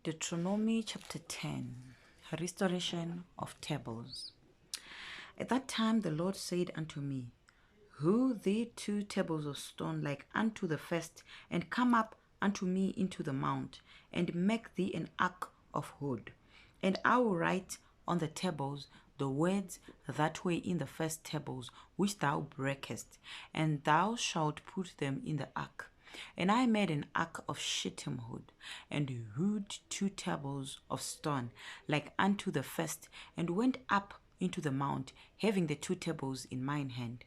Deuteronomy chapter 10, Restoration of Tables. At that time the Lord said unto me, Hew thee 2 tables of stone like unto the first, and come up unto me into the mount, and make thee an ark of wood. And I will write on the tables the words that were in the first tables which thou breakest, and thou shalt put them in the ark. And I made an ark of shittim wood, and hewed 2 tables of stone like unto the first, and went up into the mount, having the 2 tables in mine hand.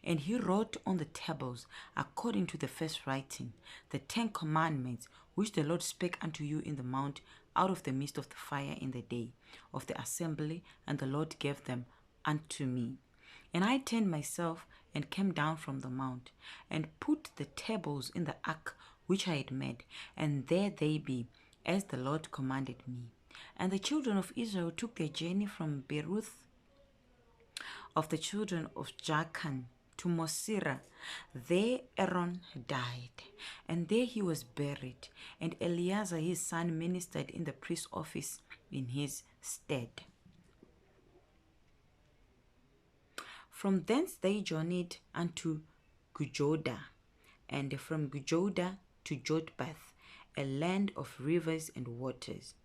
And he wrote on the tables, according to the first writing, the 10 commandments which the Lord spake unto you in the mount out of the midst of the fire in the day of the assembly, and the Lord gave them unto me. And I turned myself and came down from the mount, and put the tables in the ark which I had made, and there they be, as the Lord commanded me. And the children of Israel took their journey from Beeroth of the children of Jachan to Mosera. There Aaron died, and there he was buried, and Eleazar his son ministered in the priest's office in his stead. From thence they journeyed unto Gujoda, and from Gujoda to Jotbath, a land of rivers and waters.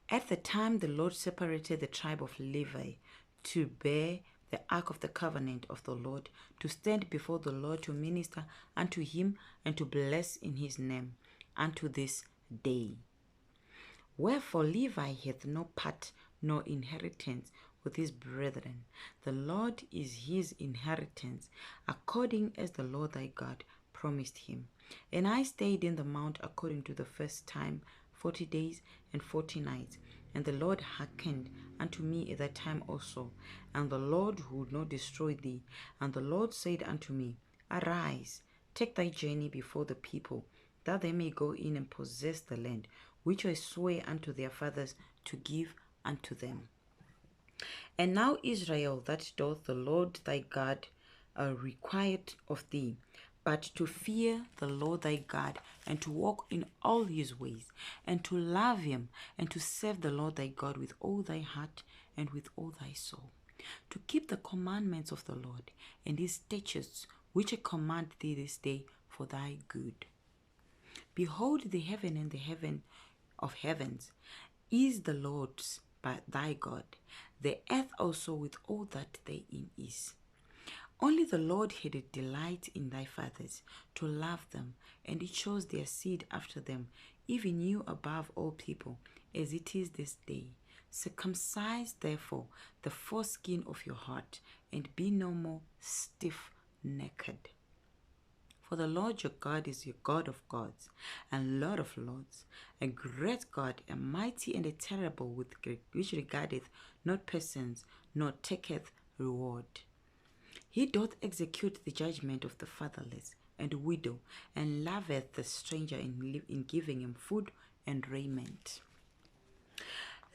At the time the Lord separated the tribe of Levi to bear the ark of the covenant of the Lord, to stand before the Lord, to minister unto him, and to bless in his name, unto this day. Wherefore Levi hath no part nor inheritance with his brethren. The Lord is his inheritance, according as the Lord thy God promised him. And I stayed in the mount according to the first time 40 days and 40 nights. And the Lord hearkened unto me at that time also, and the Lord would not destroy thee. And the Lord said unto me, Arise, take thy journey before the people, that they may go in and possess the land, which I sware unto their fathers to give unto them. And now Israel, that doth the Lord thy God required of thee, but to fear the Lord thy God, and to walk in all his ways, and to love him, and to serve the Lord thy God with all thy heart and with all thy soul, to keep the commandments of the Lord and his statutes, which I command thee this day for thy good. Behold, the heaven and the heaven of heavens is the Lord's, by thy God, the earth also with all that therein is. Only the Lord had a delight in thy fathers, to love them, and he chose their seed after them, even you above all people, as it is this day. Circumcise therefore the foreskin of your heart, and be no more stiff-necked. For the Lord your God is your God of gods, and Lord of lords, a great God, a mighty and a terrible, which regardeth not persons, nor taketh reward. He doth execute the judgment of the fatherless and widow, and loveth the stranger in giving him food and raiment.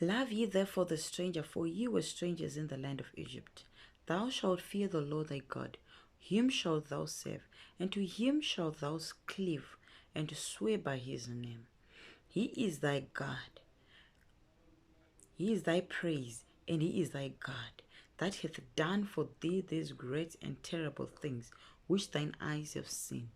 Love ye therefore the stranger, for ye were strangers in the land of Egypt. Thou shalt fear the Lord thy God, him shalt thou serve, and to him shalt thou cleave, and swear by his name. He is thy God, he is thy praise, and he is thy God, that hath done for thee these great and terrible things, which thine eyes have seen.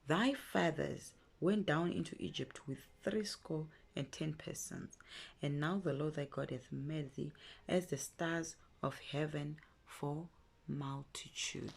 Thy fathers went down into Egypt with 70 persons, and now the Lord thy God hath made thee as the stars of heaven for multitude.